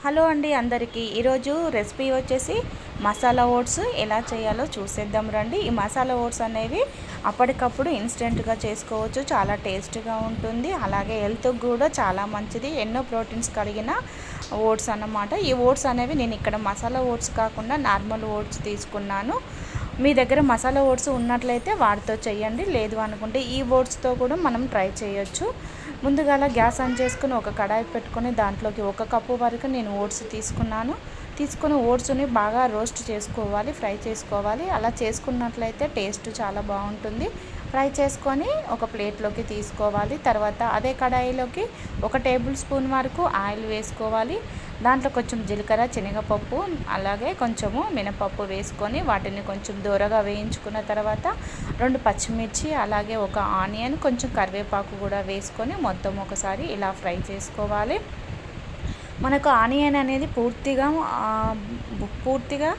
Hello అండి అందరికీ ఈరోజు రెసిపీ వచ్చేసి మసాలా ఓట్స్ ఎలా చేయాలో చూసేద్దాం రండి. ఈ మసాలా ఓట్స్ అనేవి అప్పటికప్పుడు ఇన్స్టెంట్గా చేసుకోవచ్చు, చాలా టేస్ట్గా ఉంటుంది, అలాగే హెల్త్కి కూడా చాలా మంచిది, ఎన్నో ప్రోటీన్స్ కలిగిన ఓట్స్ అన్నమాట. ఈ ఓట్స్ అనేవి నేను ఇక్కడ మసాలా ఓట్స్ కాకుండా నార్మల్ ఓట్స్ తీసుకున్నాను. మీ దగ్గర మసాలా ఓట్స్ ఉన్నట్లయితే వాటితో చేయండి, లేదు అనుకుంటే ఈ ఓట్స్తో కూడా మనం ట్రై చేయొచ్చు. ముందుగా గ్యాస్ ఆన్ చేసుకుని ఒక కడాయి పెట్టుకొని దాంట్లోకి 1 కప్పు వరకు నేను ఓట్స్ తీసుకుని ఓట్స్ని బాగా రోస్ట్ చేసుకోవాలి, ఫ్రై చేసుకోవాలి. అలా చేసుకున్నట్లయితే టేస్ట్ చాలా బాగుంటుంది. ఫ్రై చేసుకొని ఒక ప్లేట్లోకి తీసుకోవాలి. తర్వాత అదే కడాయిలోకి 1 టేబుల్ స్పూన్ వరకు ఆయిల్ వేసుకోవాలి. దాంట్లో కొంచెం జీలకర్ర, శనగపప్పు, అలాగే కొంచెము మినపప్పు వేసుకొని వాటిని కొంచెం దూరగా వేయించుకున్న తర్వాత 2 పచ్చిమిర్చి, అలాగే 1 ఆనియన్, కొంచెం కరివేపాకు కూడా వేసుకొని మొత్తం ఒకసారి ఇలా ఫ్రై చేసుకోవాలి. మనకు ఆనియన్ అనేది పూర్తిగా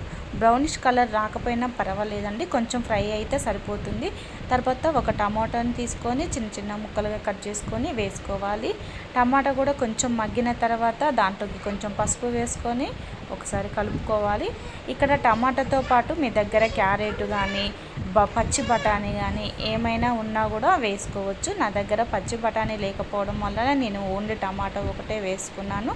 బ్రౌనిష్ కలర్ రాకపోయినా పర్వాలేదండి, కొంచెం ఫ్రై అయితే సరిపోతుంది. తర్వాత 1 టమాటాని తీసుకొని చిన్న చిన్న ముక్కలుగా కట్ చేసుకొని వేసుకోవాలి. టమాటా కూడా కొంచెం మగ్గిన తర్వాత దాంట్లోకి కొంచెం పసుపు వేసుకొని ఒకసారి కలుపుకోవాలి. ఇక్కడ టమాటాతో పాటు మీ దగ్గర క్యారెట్ కానీ పచ్చి బఠానీ కానీ ఏమైనా ఉన్నా కూడా వేసుకోవచ్చు. నా దగ్గర పచ్చి బఠానీ లేకపోవడం వల్ల నేను ఓన్లీ టమాటా ఒకటే వేసుకున్నాను.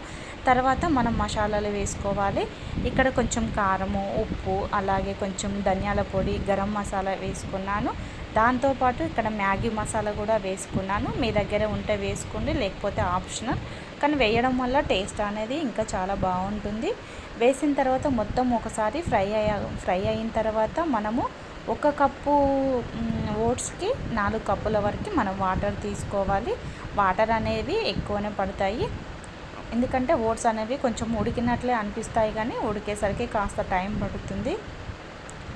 తర్వాత మనం మసాలాలు వేసుకోవాలి. ఇక్కడ కొంచెం కారము, ఉప్పు, అలాగే కొంచెం ధనియాల పొడి, గరం మసాలా వేసుకున్నాను. దాంతోపాటు ఇక్కడ మ్యాగీ మసాలా కూడా వేసుకున్నాను. మీ దగ్గర ఉంటే వేసుకోండి, లేకపోతే ఆప్షనల్, కానీ వేయడం వల్ల టేస్ట్ అనేది ఇంకా చాలా బాగుంటుంది. వేసిన తర్వాత మొత్తం ఒకసారి ఫ్రై అయిన తర్వాత మనము 1 కప్పు ఓట్స్కి 4 కప్పుల వరకు మనం వాటర్ తీసుకోవాలి. వాటర్ అనేవి ఎక్కువనే పడతాయి, ఎందుకంటే ఓట్స్ అనేవి కొంచెం ఉడికినట్లే అనిపిస్తాయి, కానీ ఉడికేసరికి కాస్త టైం పడుతుంది.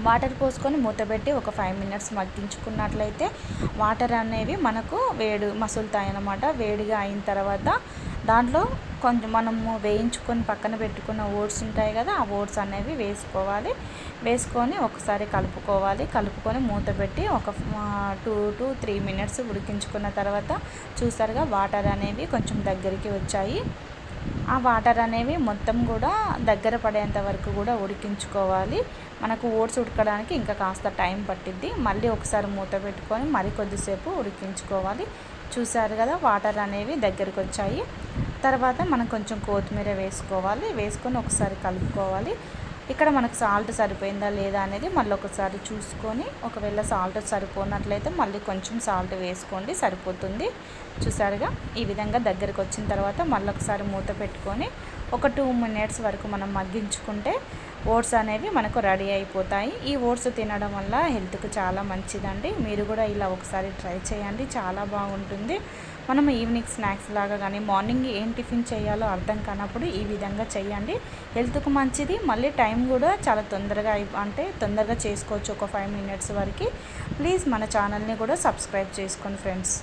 వాటర్ పోసుకొని మూతపెట్టి ఒక 5 మినిట్స్ మగ్గించుకున్నట్లయితే వాటర్ అనేవి మనకు మసులుతాయి అన్నమాట. వేడిగా అయిన తర్వాత దాంట్లో కొంచెం మనము వేయించుకొని పక్కన పెట్టుకున్న ఓట్స్ ఉంటాయి కదా, ఆ ఓట్స్ అనేవి వేసుకొని ఒకసారి కలుపుకొని మూతపెట్టి ఒక 2 to 3 మినిట్స్ ఉడికించుకున్న తర్వాత చూసారుగా వాటర్ అనేవి కొంచెం దగ్గరికి వచ్చాయి. ఆ వాటర్ అనేవి మొత్తం కూడా దగ్గర పడేంత వరకు కూడా ఉడికించుకోవాలి. మనకు ఓట్స్ ఉడకడానికి ఇంకా కాస్త టైం పట్టిద్ది. మళ్ళీ ఒకసారి మూత పెట్టుకొని మరి కొద్దిసేపు ఉడికించుకోవాలి. చూసారు కదా వాటర్ అనేవి దగ్గరికి వచ్చాయి. తర్వాత మనం కొంచెం కొత్తిమీర వేసుకొని ఒకసారి కలుపుకోవాలి. ఇక్కడ మనకు సాల్ట్ సరిపోయిందా లేదా అనేది మళ్ళీ ఒకసారి చూసుకొని, ఒకవేళ సాల్ట్ సరిపోనట్లయితే మళ్ళీ కొంచెం సాల్ట్ వేసుకోండి, సరిపోతుంది. చూసారుగా ఈ విధంగా దగ్గరికి వచ్చిన తర్వాత మళ్ళీ ఒకసారి మూత పెట్టుకొని ఒక 2 మినిట్స్ వరకు మనం మగ్గించుకుంటే ఓట్స్ అనేవి మనకు రెడీ అయిపోతాయి. ఈ ఓట్స్ తినడం వల్ల హెల్త్కి చాలా మంచిదండి. మీరు కూడా ఇలా ఒకసారి ట్రై చేయండి, చాలా బాగుంటుంది. మనం ఈవినింగ్ స్నాక్స్ లాగా కానీ మార్నింగ్ ఏం టిఫిన్ చేయాలో అర్థం కానప్పుడు ఈ విధంగా చేయండి, హెల్త్కు మంచిది. మళ్ళీ టైం కూడా చాలా తొందరగా చేసుకోవచ్చు, ఒక 5 మినిట్స్ వరకు. ప్లీజ్ మన ఛానల్ని కూడా సబ్స్క్రైబ్ చేసుకోండి ఫ్రెండ్స్.